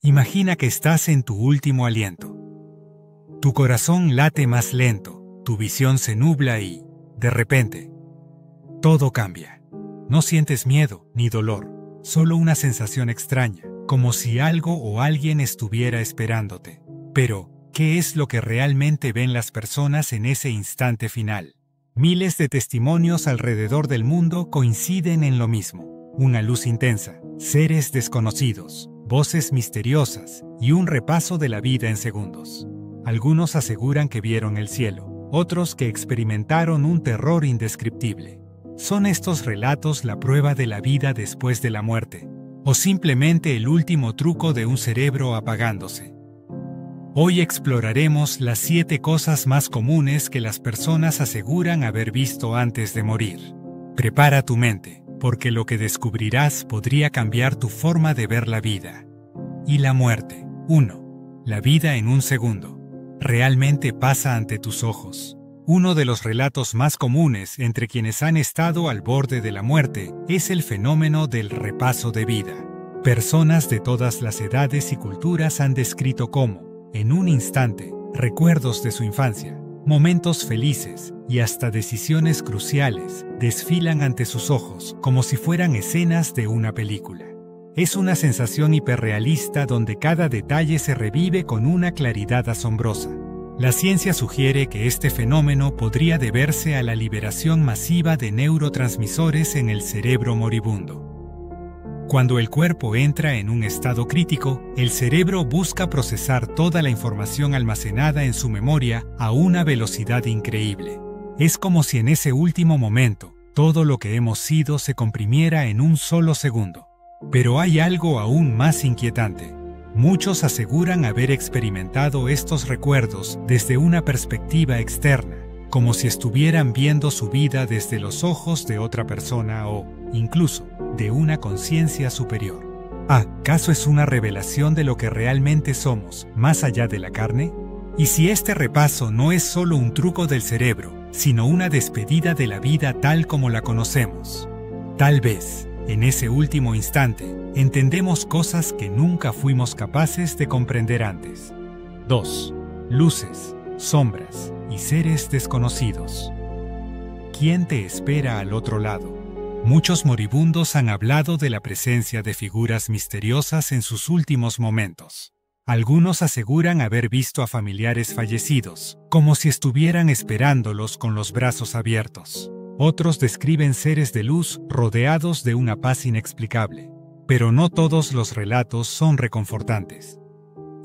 Imagina que estás en tu último aliento. Tu corazón late más lento, tu visión se nubla y, de repente, todo cambia. No sientes miedo ni dolor, solo una sensación extraña, como si algo o alguien estuviera esperándote. Pero, ¿qué es lo que realmente ven las personas en ese instante final? Miles de testimonios alrededor del mundo coinciden en lo mismo. Una luz intensa, seres desconocidos, voces misteriosas y un repaso de la vida en segundos. Algunos aseguran que vieron el cielo, otros que experimentaron un terror indescriptible. ¿Son estos relatos la prueba de la vida después de la muerte? ¿O simplemente el último truco de un cerebro apagándose? Hoy exploraremos las 7 cosas más comunes que las personas aseguran haber visto antes de morir. Prepara tu mente, porque lo que descubrirás podría cambiar tu forma de ver la vida. Y la muerte. 1. La vida en un segundo. Realmente pasa ante tus ojos. Uno de los relatos más comunes entre quienes han estado al borde de la muerte es el fenómeno del repaso de vida. Personas de todas las edades y culturas han descrito cómo, en un instante, recuerdos de su infancia, momentos felices y hasta decisiones cruciales desfilan ante sus ojos como si fueran escenas de una película. Es una sensación hiperrealista donde cada detalle se revive con una claridad asombrosa. La ciencia sugiere que este fenómeno podría deberse a la liberación masiva de neurotransmisores en el cerebro moribundo. Cuando el cuerpo entra en un estado crítico, el cerebro busca procesar toda la información almacenada en su memoria a una velocidad increíble. Es como si en ese último momento, todo lo que hemos sido se comprimiera en un solo segundo. Pero hay algo aún más inquietante. Muchos aseguran haber experimentado estos recuerdos desde una perspectiva externa, como si estuvieran viendo su vida desde los ojos de otra persona o, incluso, de una conciencia superior. ¿Acaso es una revelación de lo que realmente somos, más allá de la carne? ¿Y si este repaso no es solo un truco del cerebro, sino una despedida de la vida tal como la conocemos? Tal vez, en ese último instante, entendemos cosas que nunca fuimos capaces de comprender antes. 2. Luces, sombras y seres desconocidos. ¿Quién te espera al otro lado? Muchos moribundos han hablado de la presencia de figuras misteriosas en sus últimos momentos. Algunos aseguran haber visto a familiares fallecidos, como si estuvieran esperándolos con los brazos abiertos. Otros describen seres de luz rodeados de una paz inexplicable. Pero no todos los relatos son reconfortantes.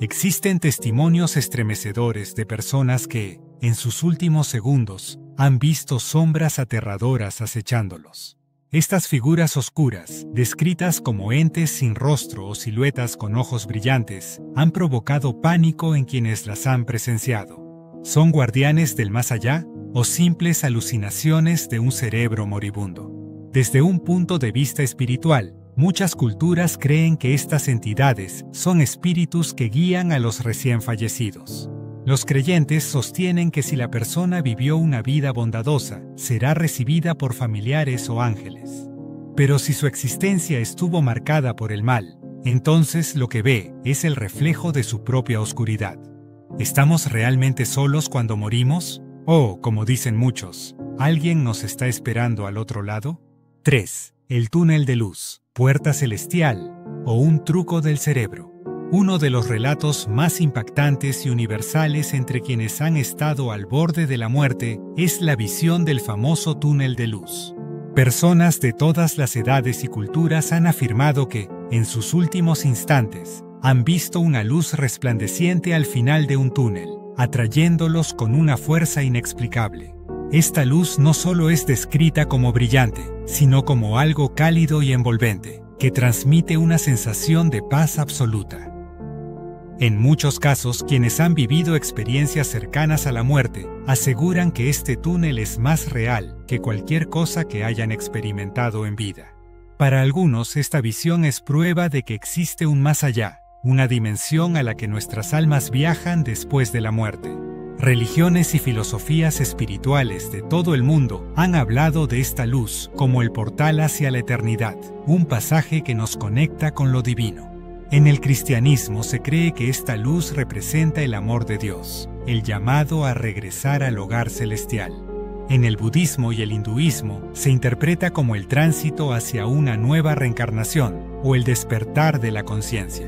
Existen testimonios estremecedores de personas que, en sus últimos segundos, han visto sombras aterradoras acechándolos. Estas figuras oscuras, descritas como entes sin rostro o siluetas con ojos brillantes, han provocado pánico en quienes las han presenciado. ¿Son guardianes del más allá o simples alucinaciones de un cerebro moribundo? Desde un punto de vista espiritual, muchas culturas creen que estas entidades son espíritus que guían a los recién fallecidos. Los creyentes sostienen que si la persona vivió una vida bondadosa, será recibida por familiares o ángeles. Pero si su existencia estuvo marcada por el mal, entonces lo que ve es el reflejo de su propia oscuridad. ¿Estamos realmente solos cuando morimos? ¿O, como dicen muchos, alguien nos está esperando al otro lado? 3. El túnel de luz, puerta celestial o un truco del cerebro. Uno de los relatos más impactantes y universales entre quienes han estado al borde de la muerte es la visión del famoso túnel de luz. Personas de todas las edades y culturas han afirmado que, en sus últimos instantes, han visto una luz resplandeciente al final de un túnel, atrayéndolos con una fuerza inexplicable. Esta luz no solo es descrita como brillante, sino como algo cálido y envolvente, que transmite una sensación de paz absoluta. En muchos casos, quienes han vivido experiencias cercanas a la muerte aseguran que este túnel es más real que cualquier cosa que hayan experimentado en vida. Para algunos, esta visión es prueba de que existe un más allá, una dimensión a la que nuestras almas viajan después de la muerte. Religiones y filosofías espirituales de todo el mundo han hablado de esta luz como el portal hacia la eternidad, un pasaje que nos conecta con lo divino. En el cristianismo se cree que esta luz representa el amor de Dios, el llamado a regresar al hogar celestial. En el budismo y el hinduismo se interpreta como el tránsito hacia una nueva reencarnación o el despertar de la conciencia.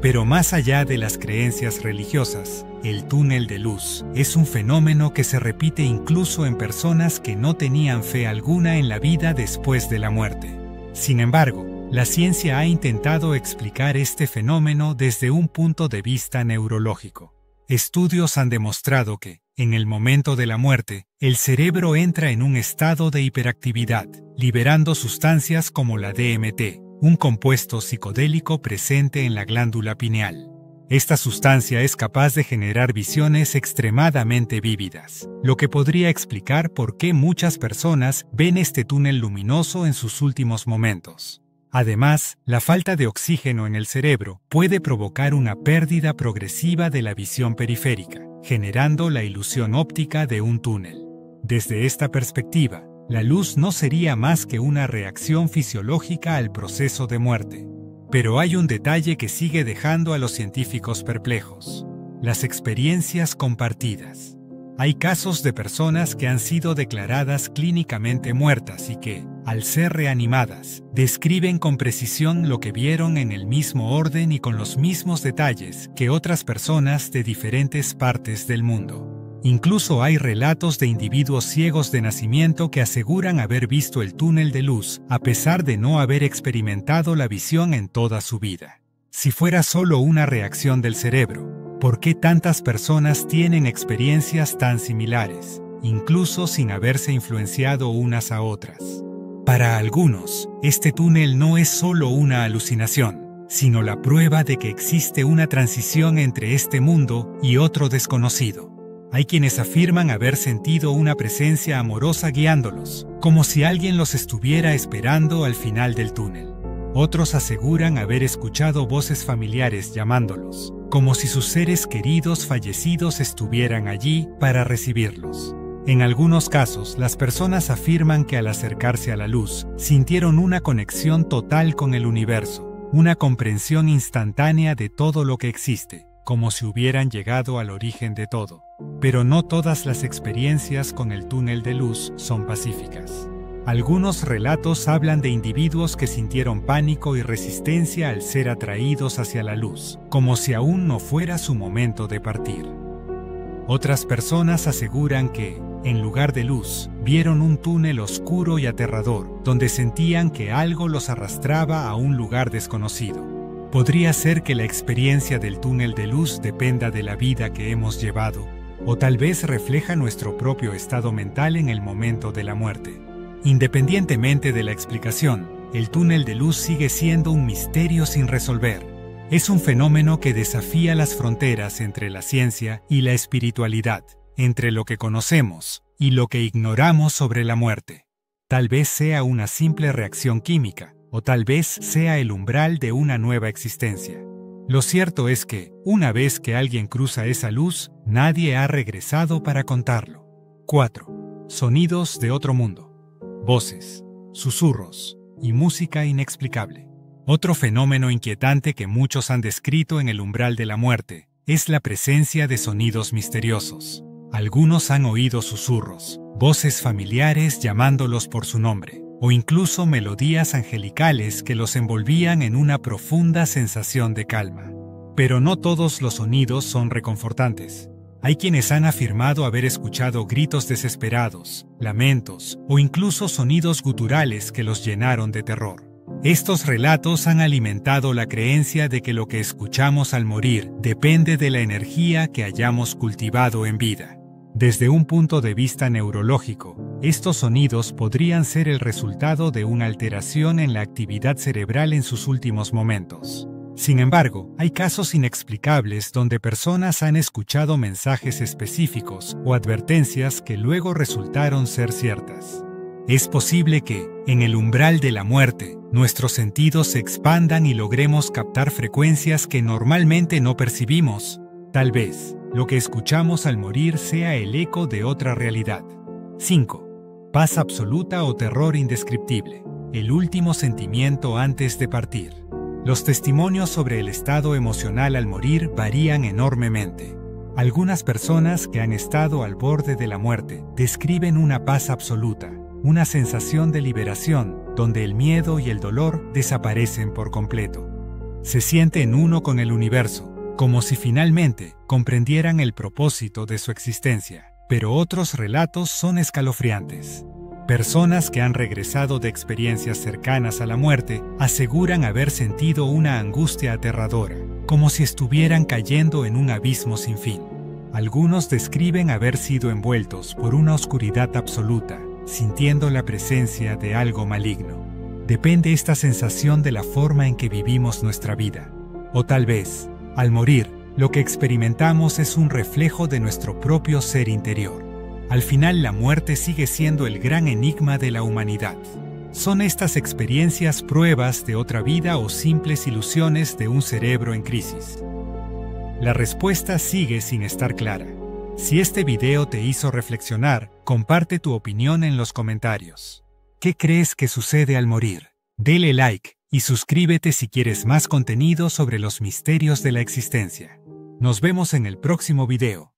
Pero más allá de las creencias religiosas, el túnel de luz es un fenómeno que se repite incluso en personas que no tenían fe alguna en la vida después de la muerte. Sin embargo, la ciencia ha intentado explicar este fenómeno desde un punto de vista neurológico. Estudios han demostrado que, en el momento de la muerte, el cerebro entra en un estado de hiperactividad, liberando sustancias como la DMT, un compuesto psicodélico presente en la glándula pineal. Esta sustancia es capaz de generar visiones extremadamente vívidas, lo que podría explicar por qué muchas personas ven este túnel luminoso en sus últimos momentos. Además, la falta de oxígeno en el cerebro puede provocar una pérdida progresiva de la visión periférica, generando la ilusión óptica de un túnel. Desde esta perspectiva, la luz no sería más que una reacción fisiológica al proceso de muerte. Pero hay un detalle que sigue dejando a los científicos perplejos: las experiencias compartidas. Hay casos de personas que han sido declaradas clínicamente muertas y que, al ser reanimadas, describen con precisión lo que vieron en el mismo orden y con los mismos detalles que otras personas de diferentes partes del mundo. Incluso hay relatos de individuos ciegos de nacimiento que aseguran haber visto el túnel de luz a pesar de no haber experimentado la visión en toda su vida. Si fuera solo una reacción del cerebro, ¿por qué tantas personas tienen experiencias tan similares, incluso sin haberse influenciado unas a otras? Para algunos, este túnel no es solo una alucinación, sino la prueba de que existe una transición entre este mundo y otro desconocido. Hay quienes afirman haber sentido una presencia amorosa guiándolos, como si alguien los estuviera esperando al final del túnel. Otros aseguran haber escuchado voces familiares llamándolos, como si sus seres queridos fallecidos estuvieran allí para recibirlos. En algunos casos, las personas afirman que al acercarse a la luz, sintieron una conexión total con el universo, una comprensión instantánea de todo lo que existe, como si hubieran llegado al origen de todo. Pero no todas las experiencias con el túnel de luz son pacíficas. Algunos relatos hablan de individuos que sintieron pánico y resistencia al ser atraídos hacia la luz, como si aún no fuera su momento de partir. Otras personas aseguran que, en lugar de luz, vieron un túnel oscuro y aterrador, donde sentían que algo los arrastraba a un lugar desconocido. Podría ser que la experiencia del túnel de luz dependa de la vida que hemos llevado, o tal vez refleja nuestro propio estado mental en el momento de la muerte. Independientemente de la explicación, el túnel de luz sigue siendo un misterio sin resolver. Es un fenómeno que desafía las fronteras entre la ciencia y la espiritualidad, entre lo que conocemos y lo que ignoramos sobre la muerte. Tal vez sea una simple reacción química, o tal vez sea el umbral de una nueva existencia. Lo cierto es que, una vez que alguien cruza esa luz, nadie ha regresado para contarlo. 4. Sonidos de otro mundo. Voces, susurros y música inexplicable. Otro fenómeno inquietante que muchos han descrito en el umbral de la muerte es la presencia de sonidos misteriosos. Algunos han oído susurros, voces familiares llamándolos por su nombre, o incluso melodías angelicales que los envolvían en una profunda sensación de calma. Pero no todos los sonidos son reconfortantes. Hay quienes han afirmado haber escuchado gritos desesperados, lamentos o incluso sonidos guturales que los llenaron de terror. Estos relatos han alimentado la creencia de que lo que escuchamos al morir depende de la energía que hayamos cultivado en vida. Desde un punto de vista neurológico, estos sonidos podrían ser el resultado de una alteración en la actividad cerebral en sus últimos momentos. Sin embargo, hay casos inexplicables donde personas han escuchado mensajes específicos o advertencias que luego resultaron ser ciertas. Es posible que, en el umbral de la muerte, nuestros sentidos se expandan y logremos captar frecuencias que normalmente no percibimos. Tal vez, lo que escuchamos al morir sea el eco de otra realidad. 5. Paz absoluta o terror indescriptible. El último sentimiento antes de partir. Los testimonios sobre el estado emocional al morir varían enormemente. Algunas personas que han estado al borde de la muerte describen una paz absoluta, una sensación de liberación donde el miedo y el dolor desaparecen por completo. Se sienten uno con el universo, como si finalmente comprendieran el propósito de su existencia. Pero otros relatos son escalofriantes. Personas que han regresado de experiencias cercanas a la muerte aseguran haber sentido una angustia aterradora, como si estuvieran cayendo en un abismo sin fin. Algunos describen haber sido envueltos por una oscuridad absoluta, sintiendo la presencia de algo maligno. Depende esta sensación de la forma en que vivimos nuestra vida. O tal vez, al morir, lo que experimentamos es un reflejo de nuestro propio ser interior. Al final, la muerte sigue siendo el gran enigma de la humanidad. ¿Son estas experiencias pruebas de otra vida o simples ilusiones de un cerebro en crisis? La respuesta sigue sin estar clara. Si este video te hizo reflexionar, comparte tu opinión en los comentarios. ¿Qué crees que sucede al morir? Dale like y suscríbete si quieres más contenido sobre los misterios de la existencia. Nos vemos en el próximo video.